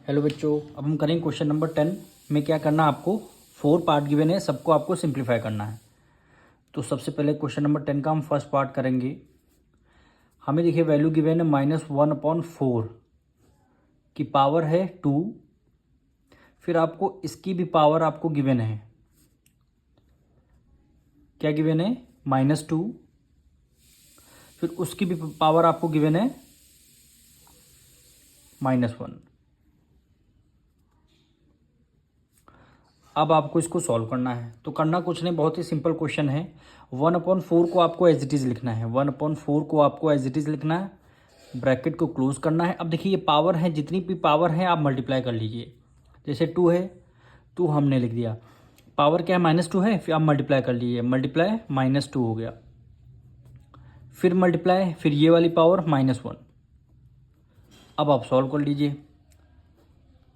Hello बच्चों, अब हम करेंगे क्वेश्चन नंबर 10 में। क्या करना है आपको, 4 पार्ट गिवन है, सबको आपको सिंप्लीफाई करना है। तो सबसे पहले क्वेश्चन नंबर 10 का हम फर्स्ट पार्ट करेंगे। हमें देखिए वैल्यू गिवन है -1/4 की पावर है 2। फिर आपको इसकी भी पावर आपको गिवन है, क्या गिवन है, -2। फिर उसकी भी पावर आपको गिवन है -1। अब आपको इसको सॉल्व करना है। तो करना कुछ नहीं, बहुत ही सिंपल क्वेश्चन है। 1/4 को आपको एज इट इज़ लिखना है। 1/4 को आपको एज इट इज़ लिखना है, ब्रैकेट को क्लोज करना है। अब देखिए ये पावर है, जितनी भी पावर है आप मल्टीप्लाई कर लीजिए। जैसे 2 है, 2 हमने लिख दिया। पावर क्या है, -2 है, फिर आप मल्टीप्लाई कर लीजिए। मल्टीप्लाई -2 हो गया, फिर मल्टीप्लाई, फिर ये वाली पावर -1। अब आप सॉल्व कर लीजिए।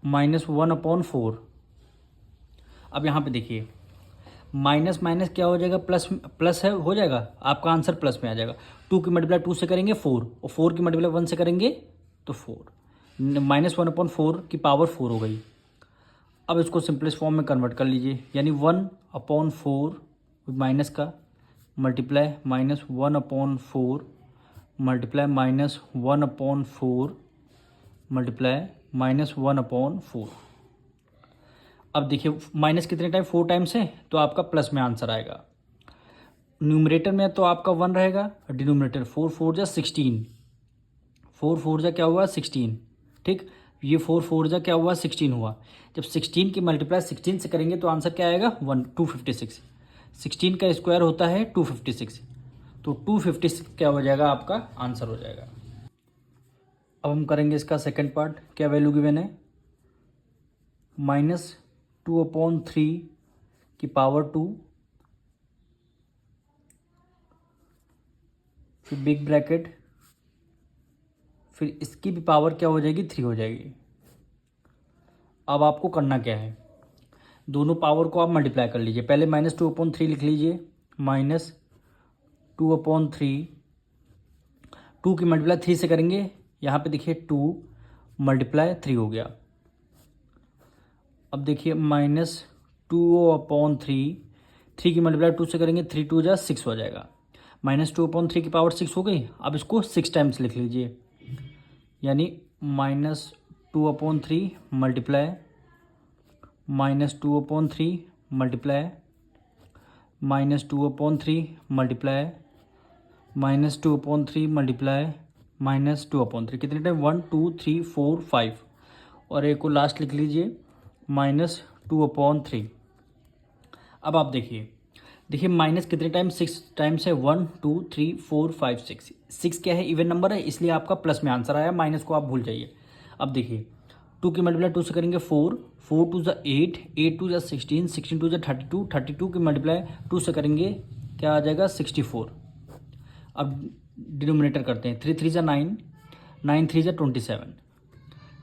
-1/4। अब यहाँ पे देखिए माइनस माइनस क्या हो जाएगा, प्लस प्लस है, हो जाएगा, आपका आंसर प्लस में आ जाएगा। 2 की मल्टीप्लाई 2 से करेंगे 4, और 4 की मल्टीप्लाई 1 से करेंगे तो 4। -1/4 की पावर 4 हो गई। अब इसको सिंपलेस्ट फॉर्म में कन्वर्ट कर लीजिए, यानी 1/4 माइनस का मल्टीप्लाई -1/4 मल्टीप्लाई -1/4 मल्टीप्लाई -1/4। अब देखिए माइनस कितने टाइम, 4 टाइम्स है, तो आपका प्लस में आंसर आएगा। न्यूमरेटर में तो आपका 1 रहेगा, डिनोमिनेटर 4 4 जा 16, 4 4 जा क्या हुआ 16, ठीक। ये 4 4 जा क्या हुआ 16 हुआ। जब 16 की मल्टीप्लाई 16 से करेंगे तो आंसर क्या आएगा 256। 16 का स्क्वायर होता है 256, तो 256 क्या हो जाएगा, आपका आंसर हो जाएगा। अब हम करेंगे इसका सेकेंड पार्ट। क्या वैल्यू गिवन है, -2/3 की पावर 2, फिर बिग ब्रैकेट, फिर इसकी भी पावर क्या हो जाएगी 3 हो जाएगी। अब आपको करना क्या है, दोनों पावर को आप मल्टीप्लाई कर लीजिए। पहले -2/3 लिख लीजिए, -2/3, 2 की मल्टीप्लाई 3 से करेंगे, यहाँ पे देखिए 2 मल्टीप्लाई 3 हो गया। अब देखिए -2/3, 3 की मल्टीप्लाई 2 से करेंगे, 3 2 जा 6 हो जाएगा। -2/3 की पावर 6 हो गई। अब इसको 6 टाइम्स लिख लीजिए, यानी -2/3 मल्टीप्लाई -2/3 मल्टीप्लाई -2/3 मल्टीप्लाई -2/3 मल्टीप्लाई -2/3, कितने टाइम 1 2 3 4 5, और एक को लास्ट लिख लीजिए -2/3। अब आप देखिए माइनस कितने टाइम, 6 टाइम्स है, 1 2 3 4 5 6। 6 क्या है, इवन नंबर है, इसलिए आपका प्लस में आंसर आया, माइनस को आप भूल जाइए। अब देखिए 2 की मल्टीप्लाई 2 से करेंगे 4, 4 2 जा 8, 8 2 जा 16, 16 2 जा 32, 32 की मल्टीप्लाई 2 से करेंगे क्या आ जाएगा 64। अब डिनोमिनेटर करते हैं, 3 3 जा 9, 9 3 जा 27,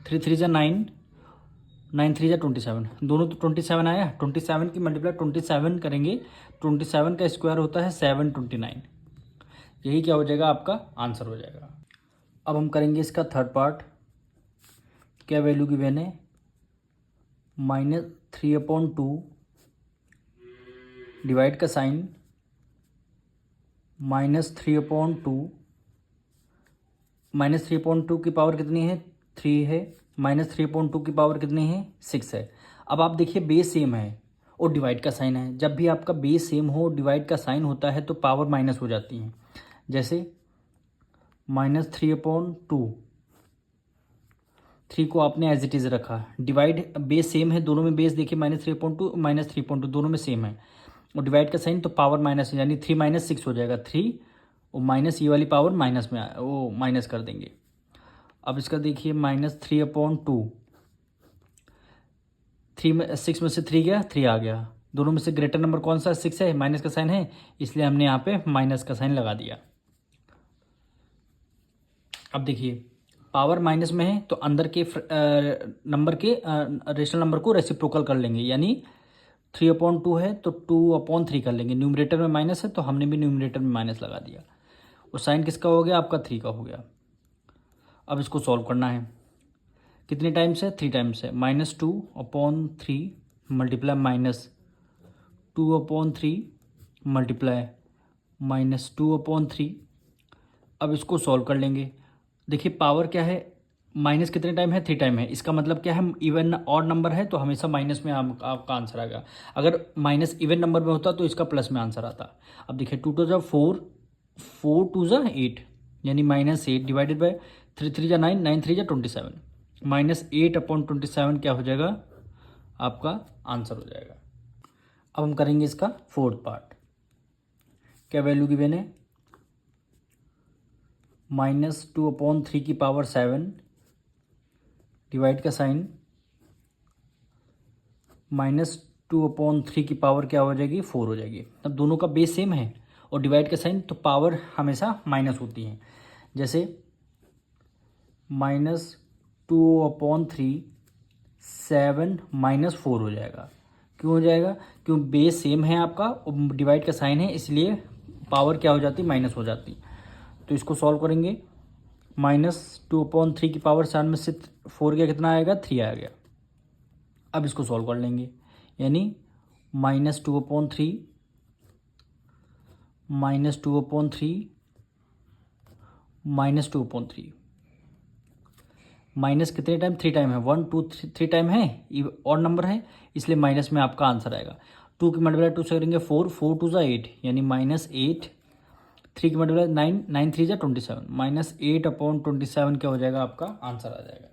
3 3 जा 9, 9 3 जा 27, दोनों तो 27 आया। 27 की मल्टीप्लाई 27 करेंगे, 27 का स्क्वायर होता है 729। यही क्या हो जाएगा, आपका आंसर हो जाएगा। अब हम करेंगे इसका थर्ड पार्ट। क्या वैल्यू गिवन है, -3/2 डिवाइड का साइन, -3/2, -3/2 की पावर कितनी है 3 है, -3/2 की पावर कितनी है 6 है। अब आप देखिए बेस सेम है और डिवाइड का साइन है। जब भी आपका बेस सेम हो, डिवाइड का साइन होता है, तो पावर माइनस हो जाती है। जैसे -3/2, 3 को आपने एज इट इज़ रखा, डिवाइड बेस सेम है, दोनों में बेस देखिए -3/2 -3/2 दोनों में सेम है, और डिवाइड का साइन तो पावर माइनस है, यानी 3 - 6 हो जाएगा। 3 और माइनस ये वाली पावर माइनस में वो माइनस कर देंगे। अब इसका देखिए -3/2, 3 में 6 में से 3 गया, 3 आ गया। दोनों में से ग्रेटर नंबर कौन सा, 6 है, माइनस का साइन है, इसलिए हमने यहाँ पे माइनस का साइन लगा दिया। अब देखिए पावर माइनस में है, तो अंदर के नंबर के रेशनल नंबर को रेसिप्रोकल कर लेंगे, यानी 3/2 है तो 2/3 कर लेंगे। न्यूमरेटर में माइनस है, तो हमने भी न्यूमरेटर में माइनस लगा दिया, और साइन किसका हो गया, आपका 3 का हो गया। अब इसको सॉल्व करना है। कितने टाइम्स है, 3 टाइम्स है, -2/3 मल्टीप्लाई -2/3 मल्टीप्लाई -2/3। अब इसको सॉल्व कर लेंगे। देखिए पावर क्या है, माइनस कितने टाइम है, 3 टाइम है, इसका मतलब क्या है, इवन ऑड नंबर है तो हमेशा माइनस में आपका आंसर आएगा। अगर माइनस इवन नंबर में होता तो इसका प्लस में आंसर आता। अब देखिए 2 2 4, 4 2 8, यानी -8 डिवाइडेड बाय 3 3 9, 9 3 27, -8/27 क्या हो जाएगा, आपका आंसर हो जाएगा। अब हम करेंगे इसका फोर्थ पार्ट। क्या वैल्यू गिवन है, -2/3 की पावर 7, डिवाइड का साइन, -2/3 की पावर क्या हो जाएगी, 4 हो जाएगी। अब दोनों का बेस सेम है और डिवाइड का साइन, तो पावर हमेशा माइनस होती है। जैसे -2/3 7 -4 हो जाएगा। क्यों हो जाएगा, क्यों बेस सेम है आपका और डिवाइड का साइन है, इसलिए पावर क्या हो जाती, माइनस हो जाती। तो इसको सॉल्व करेंगे, -2/3 की पावर 7 में से 4 गया, कितना आएगा, 3 आ गया। अब इसको सॉल्व कर लेंगे, यानी -2/3 -2/3 माइनस कितने टाइम, 3 टाइम है, 1 2 3 टाइम है, और नंबर है इसलिए माइनस में आपका आंसर आएगा। 2 की मल्टीप्लाई 2 से करेंगे 4, 4 2 8, यानी -8, 3 की मल्टीप्लाई 9, 9 3 27, -8/27 क्या हो जाएगा, आपका आंसर आ जाएगा।